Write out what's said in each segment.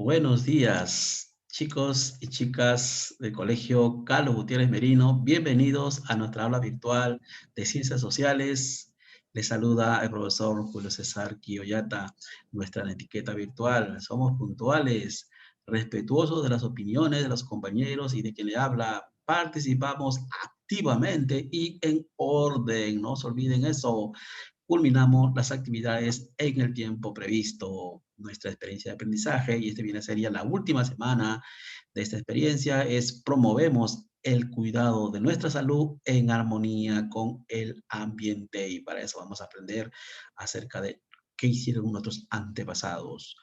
Buenos días, chicos y chicas del Colegio Carlos Gutiérrez Merino. Bienvenidos a nuestra aula virtual de Ciencias Sociales. Les saluda el profesor Julio César Quioyata, nuestra etiqueta virtual. Somos puntuales, respetuosos de las opiniones de los compañeros y de quien le habla. Participamos activamente y en orden. No se olviden eso. Culminamos las actividades en el tiempo previsto. Nuestra experiencia de aprendizaje, y este viene sería la última semana de esta experiencia, es promovemos el cuidado de nuestra salud en armonía con el ambiente. Y para eso vamos a aprender acerca de qué hicieron nuestros antepasados.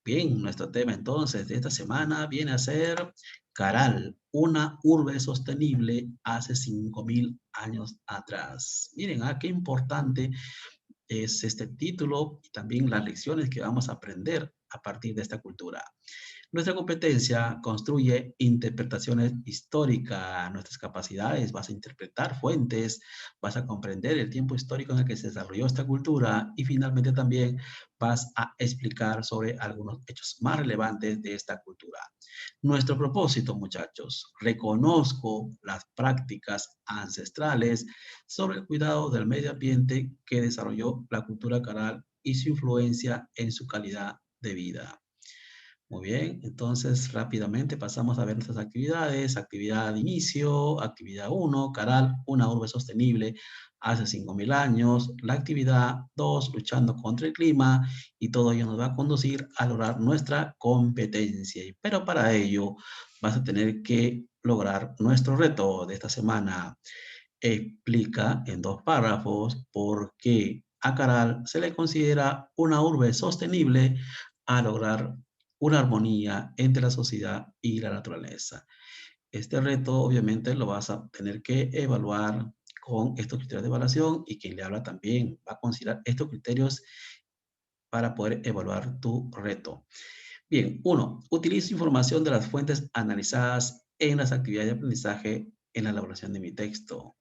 Bien, nuestro tema entonces de esta semana viene a ser Caral, una urbe sostenible hace 5.000 años atrás. Miren, qué importante es este título y también las lecciones que vamos a aprender a partir de esta cultura. Nuestra competencia construye interpretaciones históricas, nuestras capacidades, vas a interpretar fuentes, vas a comprender el tiempo histórico en el que se desarrolló esta cultura y finalmente también vas a explicar sobre algunos hechos más relevantes de esta cultura. Nuestro propósito, muchachos, reconozco las prácticas ancestrales sobre el cuidado del medio ambiente que desarrolló la cultura caral y su influencia en su calidad de vida. Muy bien, entonces rápidamente pasamos a ver nuestras actividades. Actividad de inicio, actividad uno, Caral, una urbe sostenible hace 5.000 años. La actividad 2, luchando contra el clima, y todo ello nos va a conducir a lograr nuestra competencia. Pero para ello vas a tener que lograr nuestro reto de esta semana. Explica en 2 párrafos por qué a Caral se le considera una urbe sostenible a lograr una armonía entre la sociedad y la naturaleza. Este reto obviamente lo vas a tener que evaluar con estos criterios de evaluación, y quien le habla también va a considerar estos criterios para poder evaluar tu reto. Bien, uno, utilizo información de las fuentes analizadas en las actividades de aprendizaje en la elaboración de mi texto.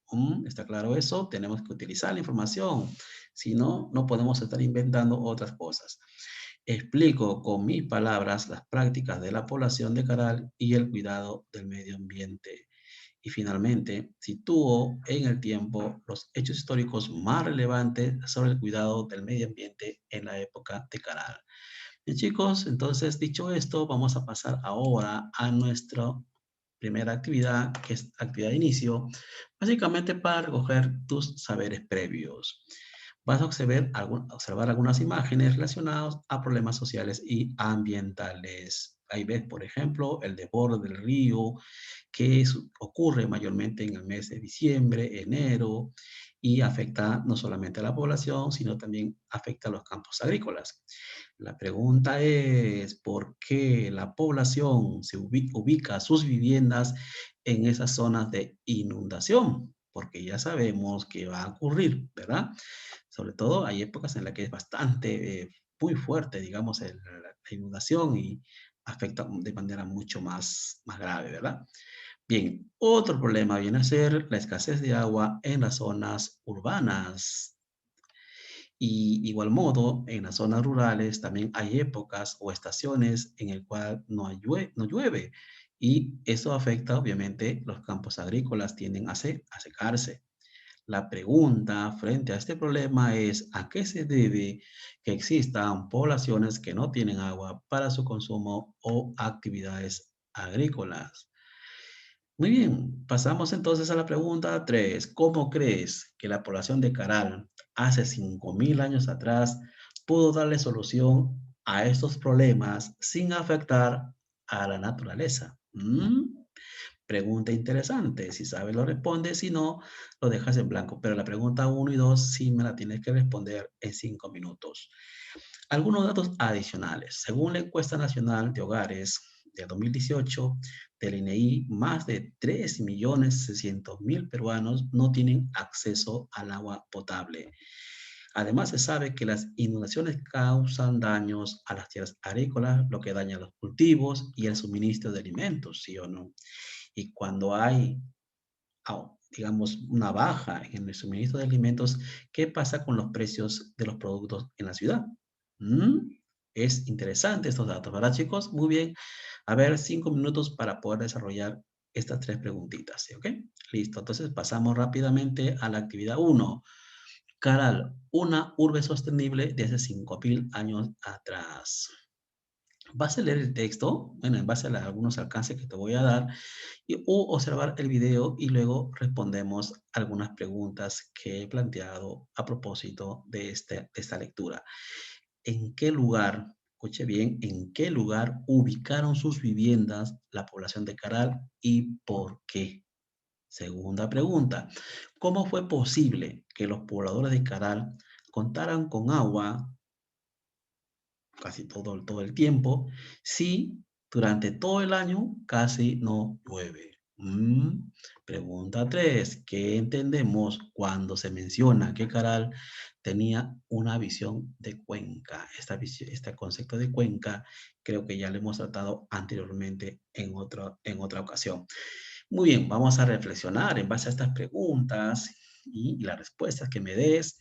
¿Está claro eso? Tenemos que utilizar la información. Si no, no podemos estar inventando otras cosas. Explico con mis palabras las prácticas de la población de Caral y el cuidado del medio ambiente. Y finalmente, sitúo en el tiempo los hechos históricos más relevantes sobre el cuidado del medio ambiente en la época de Caral. Bien, chicos, entonces dicho esto, vamos a pasar ahora a nuestra primera actividad, que es actividad de inicio, básicamente para recoger tus saberes previos. Vas a observar algunas imágenes relacionadas a problemas sociales y ambientales. Ahí ves, por ejemplo, el desborde del río, que ocurre mayormente en el mes de diciembre, enero, y afecta no solamente a la población, sino también afecta a los campos agrícolas. La pregunta es, ¿por qué la población se ubica sus viviendas en esas zonas de inundación? Porque ya sabemos que va a ocurrir, ¿verdad? Sobre todo hay épocas en las que es bastante, muy fuerte, digamos, la inundación, y afecta de manera mucho más grave, ¿verdad? Bien, otro problema viene a ser la escasez de agua en las zonas urbanas. Y igual modo, en las zonas rurales también hay épocas o estaciones en el cual no llueve, y eso afecta, obviamente, los campos agrícolas tienden a secarse. La pregunta frente a este problema es, ¿a qué se debe que existan poblaciones que no tienen agua para su consumo o actividades agrícolas? Muy bien, pasamos entonces a la pregunta 3. ¿Cómo crees que la población de Caral hace 5.000 años atrás pudo darle solución a estos problemas sin afectar a la naturaleza? Pregunta interesante. Si sabes, lo respondes. Si no, lo dejas en blanco. Pero la pregunta uno y 2 sí me la tienes que responder en 5 minutos. Algunos datos adicionales. Según la encuesta nacional de hogares de 2018 del INEI, más de 3.600.000 peruanos no tienen acceso al agua potable. Además, se sabe que las inundaciones causan daños a las tierras agrícolas, lo que daña los cultivos y el suministro de alimentos, ¿sí o no? Y cuando hay, digamos, una baja en el suministro de alimentos, ¿qué pasa con los precios de los productos en la ciudad? ¿Mm? Es interesante estos datos, ¿verdad, chicos? Muy bien. A ver, 5 minutos para poder desarrollar estas tres preguntitas, ¿sí? ¿Ok? Listo. Entonces pasamos rápidamente a la actividad uno. Caral, una urbe sostenible de hace 5.000 años atrás. Vas a leer el texto, bueno, en base a algunos alcances que te voy a dar, o observar el video y luego respondemos algunas preguntas que he planteado a propósito de esta lectura. ¿En qué lugar, escuche bien, en qué lugar ubicaron sus viviendas la población de Caral y por qué? Segunda pregunta, ¿cómo fue posible que los pobladores de Caral contaran con agua casi todo el tiempo si durante todo el año casi no llueve? Pregunta 3, ¿qué entendemos cuando se menciona que Caral tenía una visión de cuenca? Este concepto de cuenca creo que ya lo hemos tratado anteriormente en otra ocasión. Muy bien, vamos a reflexionar en base a estas preguntas y las respuestas que me des.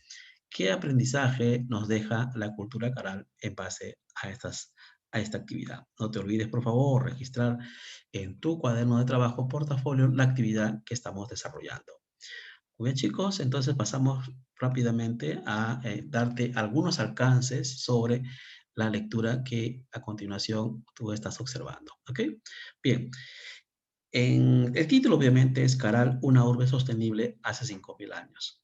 ¿Qué aprendizaje nos deja la cultura caral en base a esta actividad? No te olvides, por favor, registrar en tu cuaderno de trabajo portafolio la actividad que estamos desarrollando. Muy bien, chicos, entonces pasamos rápidamente a darte algunos alcances sobre la lectura que a continuación tú estás observando. ¿Ok? Bien, el título obviamente es Caral, una urbe sostenible hace 5.000 años.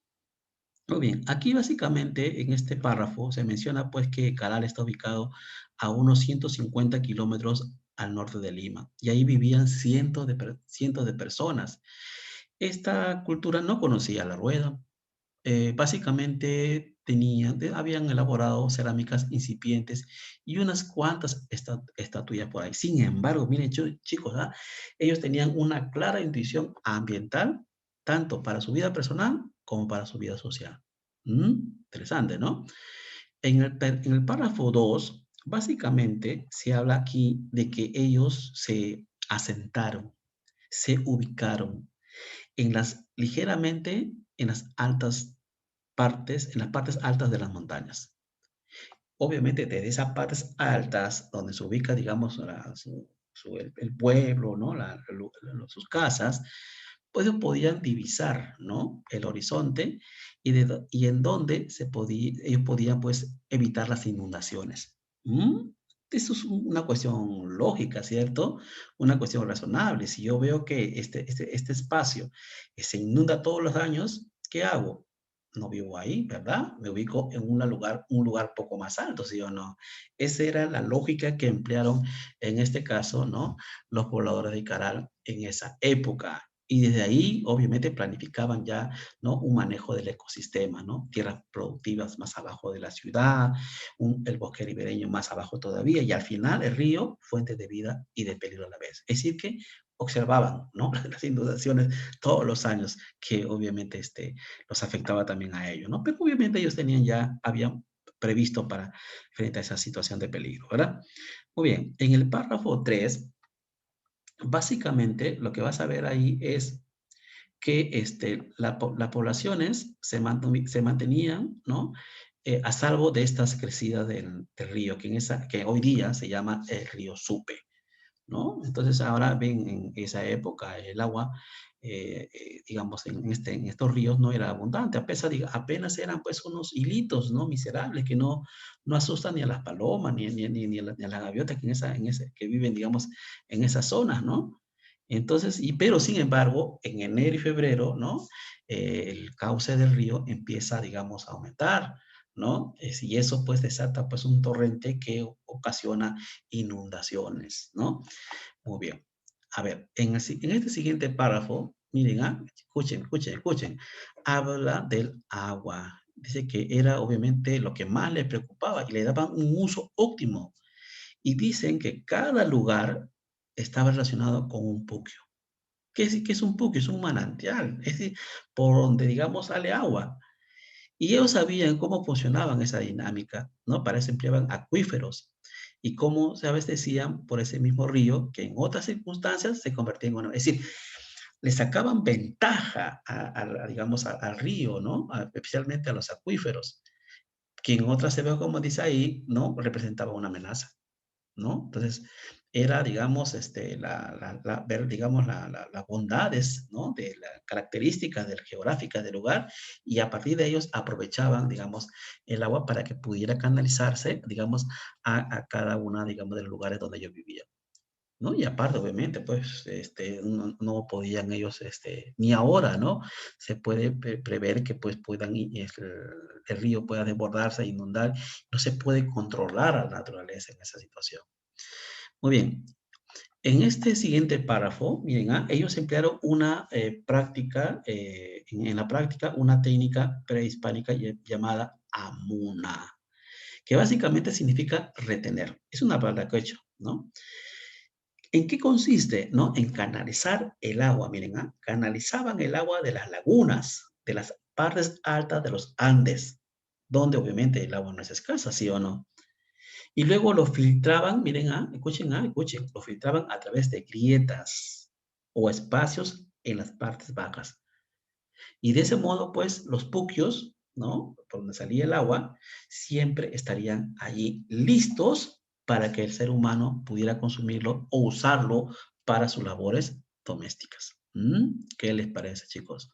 Muy bien, aquí básicamente en este párrafo se menciona pues que Caral está ubicado a unos 150 kilómetros al norte de Lima y ahí vivían cientos de personas. Esta cultura no conocía la rueda, básicamente habían elaborado cerámicas incipientes y unas cuantas estatuillas por ahí. Sin embargo, miren, chicos, ¿ah? Ellos tenían una clara intuición ambiental, tanto para su vida personal como para su vida social. Interesante, ¿no? En el párrafo 2, básicamente se habla aquí de que ellos se asentaron, se ubicaron ligeramente en las en las partes altas de las montañas. Obviamente, desde esas partes altas, donde se ubica, digamos, el pueblo, ¿no? Sus casas, pues ellos podían divisar, ¿no? El horizonte y en donde ellos podían, pues, evitar las inundaciones. ¿Mm? Eso es una cuestión lógica, ¿cierto? Una cuestión razonable. Si yo veo que este espacio se inunda todos los años, ¿qué hago? No vivo ahí, ¿verdad? Me ubico en un lugar poco más alto, ¿sí o no? Esa era la lógica que emplearon en este caso, ¿no? Los pobladores de Caral en esa época. Y desde ahí, obviamente, planificaban ya, ¿no? Un manejo del ecosistema, ¿no? Tierras productivas más abajo de la ciudad, el bosque ribereño más abajo todavía, y al final el río, fuente de vida y de peligro a la vez. Es decir, que observaban, ¿no? Las inundaciones todos los años, que obviamente los afectaba también a ellos, ¿no? Pero obviamente ellos habían previsto para frente a esa situación de peligro, ¿verdad? Muy bien, en el párrafo 3, básicamente lo que vas a ver ahí es que las poblaciones se mantenían, ¿no? A salvo de estas crecidas del río, que hoy día se llama el río Supe. ¿No? Entonces ahora ven en esa época el agua, digamos, en estos ríos no era abundante, apenas eran pues unos hilitos, ¿no? Miserables que no asustan ni a las palomas, ni a las gaviotas que viven, digamos, en esas zonas, ¿no? Entonces, pero sin embargo, en enero y febrero, ¿no? El cauce del río empieza, digamos, a aumentar, ¿no? Y eso pues desata pues un torrente que ocasiona inundaciones, ¿no? Muy bien. A ver, en este siguiente párrafo, miren, escuchen. Habla del agua. Dice que era obviamente lo que más le preocupaba y le daban un uso óptimo. Y dicen que cada lugar estaba relacionado con un puquio. ¿Qué es un puquio? Es un manantial, es decir, por donde, digamos, sale agua. Y ellos sabían cómo funcionaban esa dinámica, ¿no? Para eso empleaban acuíferos y cómo se abastecían por ese mismo río que en otras circunstancias se convertía en una. Es decir, le sacaban ventaja digamos, al río, ¿no? Especialmente a los acuíferos. que en otras épocas, como dice ahí, ¿no? Representaba una amenaza, ¿no? Entonces, era, digamos, ver, digamos, las bondades, ¿no? De las características geográficas del lugar y a partir de ellos aprovechaban, digamos, el agua para que pudiera canalizarse, digamos, a cada una, digamos, de los lugares donde ellos vivían. ¿No? Y aparte, obviamente, pues, no podían ellos, ni ahora, ¿no? Se puede prever que, pues, puedan, el río pueda desbordarse, inundar, no se puede controlar a la naturaleza en esa situación. Muy bien, en este siguiente párrafo, miren, ellos emplearon una práctica, en la práctica, una técnica prehispánica llamada amuna, que básicamente significa retener. Es una palabra que he hecho, ¿no? ¿En qué consiste? ¿No? En canalizar el agua. Miren, canalizaban el agua de las lagunas, de las partes altas de los Andes, donde obviamente el agua no es escasa, ¿sí o no? Y luego lo filtraban, miren, escuchen, lo filtraban a través de grietas o espacios en las partes bajas. Y de ese modo, pues, los puquios, ¿no? Por donde salía el agua, siempre estarían allí listos para que el ser humano pudiera consumirlo o usarlo para sus labores domésticas. ¿Qué les parece, chicos?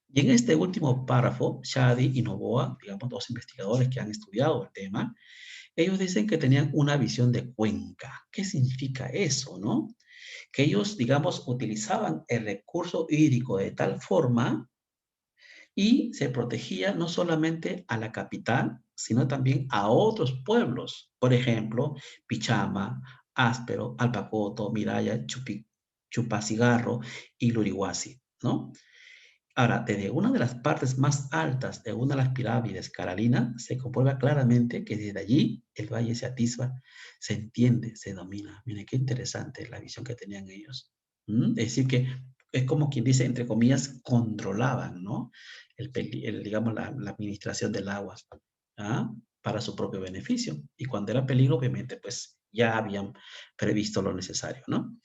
Y en este último párrafo, Shadi y Novoa, digamos, dos investigadores que han estudiado el tema, ellos dicen que tenían una visión de cuenca. ¿Qué significa eso, no? Que ellos, digamos, utilizaban el recurso hídrico de tal forma y se protegía no solamente a la capital, sino también a otros pueblos. Por ejemplo, Pichama, Áspero, Alpacoto, Miraya, Chupacigarro y Lurihuasi, ¿no? Ahora, desde una de las partes más altas de una de las pirámides Carolina, se comprueba claramente que desde allí el valle se atisba, se entiende, se domina. Miren qué interesante la visión que tenían ellos. Es decir, que es como quien dice, entre comillas, controlaban, ¿no? Digamos, la administración del agua, ¿ah? Para su propio beneficio. Y cuando era peligro, obviamente, pues ya habían previsto lo necesario, ¿no?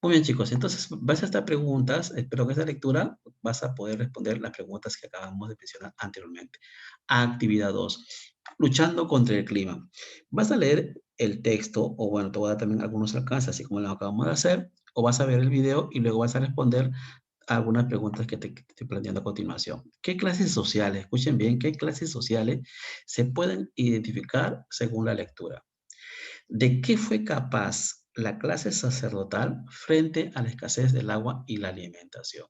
Muy bien, chicos. Entonces, vas a estas preguntas, espero que esta lectura vas a poder responder las preguntas que acabamos de mencionar anteriormente. Actividad 2. Luchando contra el clima. Vas a leer el texto, o bueno, te voy a dar también algunos alcances, así como lo acabamos de hacer, o vas a ver el video y luego vas a responder algunas preguntas que te estoy planteando a continuación. ¿Qué clases sociales, escuchen bien, qué clases sociales se pueden identificar según la lectura? ¿De qué fue capaz la clase sacerdotal frente a la escasez del agua y la alimentación?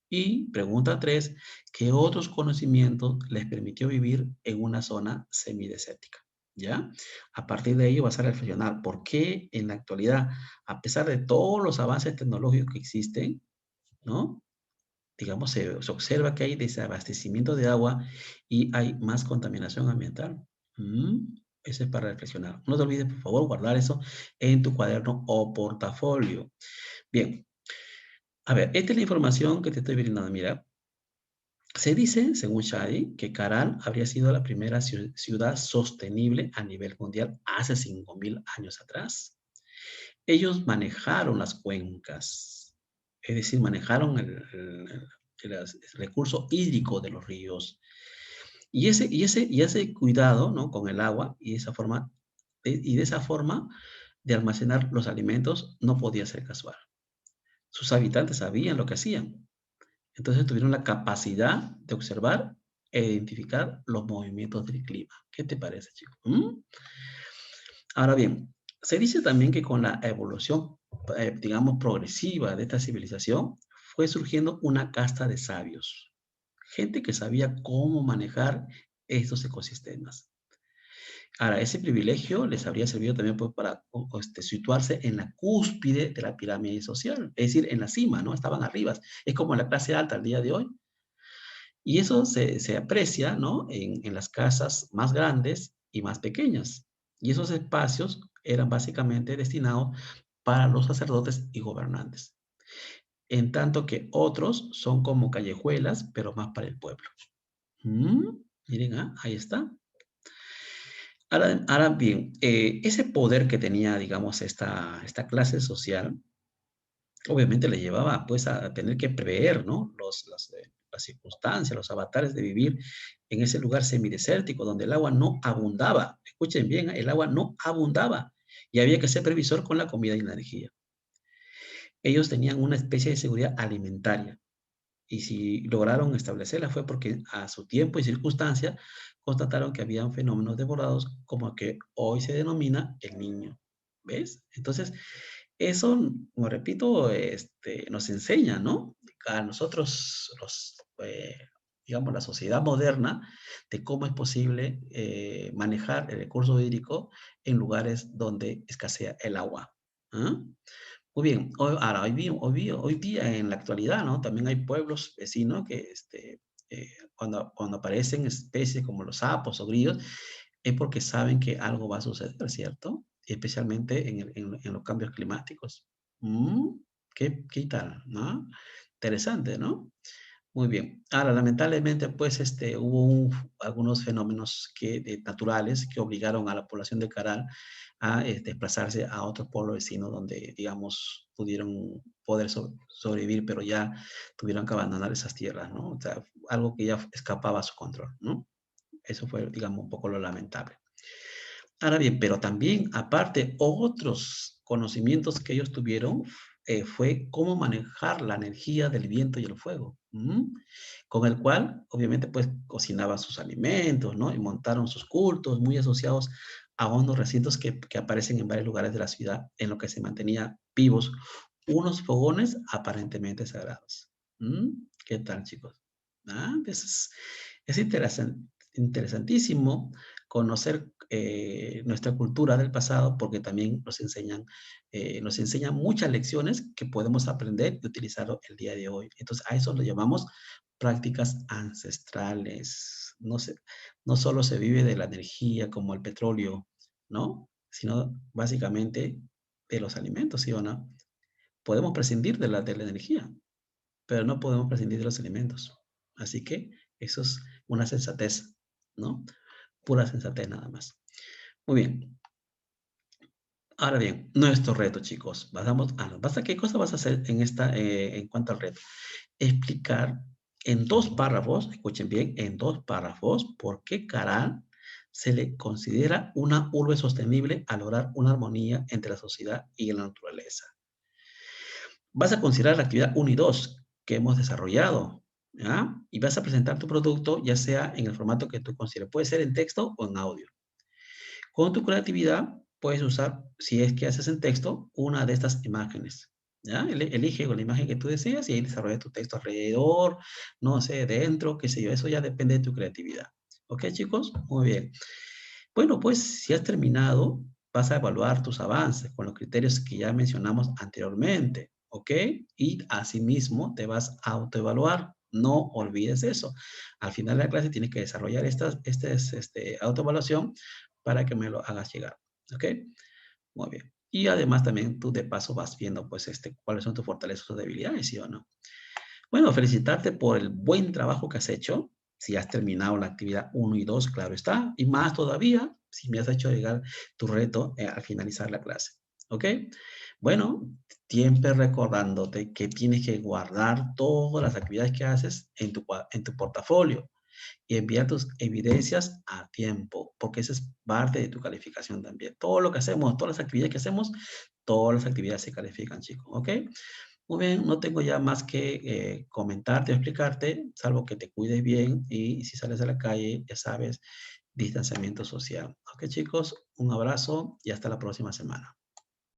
Y pregunta 3, ¿qué otros conocimientos les permitió vivir en una zona semidesértica? ¿Ya? A partir de ello vas a reflexionar por qué en la actualidad, a pesar de todos los avances tecnológicos que existen, ¿no? Digamos, se observa que hay desabastecimiento de agua y hay más contaminación ambiental. Mm, Eso es para reflexionar. No te olvides, por favor, guardar eso en tu cuaderno o portafolio. Bien, a ver, esta es la información que te estoy brindando. Mira, se dice, según Shadi, que Caral habría sido la primera ciudad sostenible a nivel mundial hace 5.000 años atrás. Ellos manejaron las cuencas, es decir, manejaron el recurso hídrico de los ríos. Y ese cuidado, ¿no? Con el agua y de esa forma de almacenar los alimentos no podía ser casual. Sus habitantes sabían lo que hacían. Entonces tuvieron la capacidad de observar e identificar los movimientos del clima. ¿Qué te parece, chico? Ahora bien, se dice también que con la evolución, digamos, progresiva de esta civilización, fue surgiendo una casta de sabios, gente que sabía cómo manejar estos ecosistemas. Ahora, ese privilegio les habría servido también pues, para situarse en la cúspide de la pirámide social, es decir, en la cima, ¿no? Estaban arriba. Es como la clase alta al día de hoy. Y eso se aprecia, ¿no? En las casas más grandes y más pequeñas. Y esos espacios eran básicamente destinados para los sacerdotes y gobernantes, en tanto que otros son como callejuelas, pero más para el pueblo. ¿Mm? Miren, ahí está. Ahora bien, ese poder que tenía, digamos, esta clase social, obviamente le llevaba pues a tener que prever, ¿no? las circunstancias, los avatares de vivir en ese lugar semidesértico donde el agua no abundaba. Escuchen bien, el agua no abundaba y había que ser previsor con la comida y la energía. Ellos tenían una especie de seguridad alimentaria y si lograron establecerla fue porque a su tiempo y circunstancia constataron que habían fenómenos desbordados como que hoy se denomina el niño. ¿Ves? Entonces, eso, como repito, nos enseña, ¿no? A nosotros, digamos, la sociedad moderna, de cómo es posible manejar el recurso hídrico en lugares donde escasea el agua. ¿Ah? Muy bien, ahora, hoy día, en la actualidad, ¿no? También hay pueblos vecinos que cuando aparecen especies como los sapos o grillos, es porque saben que algo va a suceder, ¿cierto? Especialmente en los cambios climáticos. Mm, ¿qué tal? ¿No? Interesante, ¿no? Muy bien. Ahora, lamentablemente, pues, hubo algunos fenómenos naturales que obligaron a la población de Caral a desplazarse a otros pueblos vecinos donde, digamos, pudieron sobrevivir, pero ya tuvieron que abandonar esas tierras, ¿no? O sea, algo que ya escapaba a su control, ¿no? Eso fue, digamos, un poco lo lamentable. Ahora bien, pero también, aparte, otros conocimientos que ellos tuvieron fue cómo manejar la energía del viento y el fuego, con el cual, obviamente, pues cocinaban sus alimentos, ¿no? Y montaron sus cultos muy asociados a unos recintos que aparecen en varios lugares de la ciudad, en lo que se mantenía vivos unos fogones aparentemente sagrados. ¿Qué tal, chicos? Pues es interesantísimo conocer nuestra cultura del pasado porque también nos enseñan muchas lecciones que podemos aprender y utilizarlo el día de hoy. Entonces, a eso lo llamamos prácticas ancestrales. No solo se vive de la energía como el petróleo, ¿no? Sino básicamente de los alimentos, ¿sí o no? Podemos prescindir de la energía, pero no podemos prescindir de los alimentos. Así que eso es una sensatez, ¿no? Pura sensatez nada más. Muy bien. Ahora bien, nuestro reto, chicos. ¿Qué cosa vas a hacer en cuanto al reto? Explicar en 2 párrafos, escuchen bien, en 2 párrafos, por qué Caral se le considera una urbe sostenible al lograr una armonía entre la sociedad y la naturaleza. Vas a considerar la actividad 1 y 2 que hemos desarrollado, ¿ya? Y vas a presentar tu producto, ya sea en el formato que tú consideres. Puede ser en texto o en audio. Con tu creatividad puedes usar, si es que haces en texto, una de estas imágenes. ¿Ya? Elige la imagen que tú deseas y ahí desarrolla tu texto alrededor, no sé, dentro, qué sé yo. Eso ya depende de tu creatividad. ¿Ok, chicos? Muy bien. Bueno, pues si has terminado, vas a evaluar tus avances con los criterios que ya mencionamos anteriormente. ¿Ok? Y asimismo te vas a autoevaluar. No olvides eso. Al final de la clase tienes que desarrollar autoevaluación para que me lo hagas llegar. ¿Ok? Muy bien. Y además también tú de paso vas viendo pues cuáles son tus fortalezas o debilidades, ¿sí o no? Bueno, felicitarte por el buen trabajo que has hecho. Si has terminado la actividad 1 y 2, claro está. Y más todavía si me has hecho llegar tu reto al finalizar la clase. ¿Ok? Bueno, siempre recordándote que tienes que guardar todas las actividades que haces en tu portafolio y enviar tus evidencias a tiempo, porque esa es parte de tu calificación también. Todo lo que hacemos, todas las actividades que hacemos, todas las actividades se califican, chicos, ¿ok? Muy bien, no tengo ya más que comentarte o explicarte, salvo que te cuides bien y si sales a la calle, ya sabes, distanciamiento social. Ok, chicos, un abrazo y hasta la próxima semana.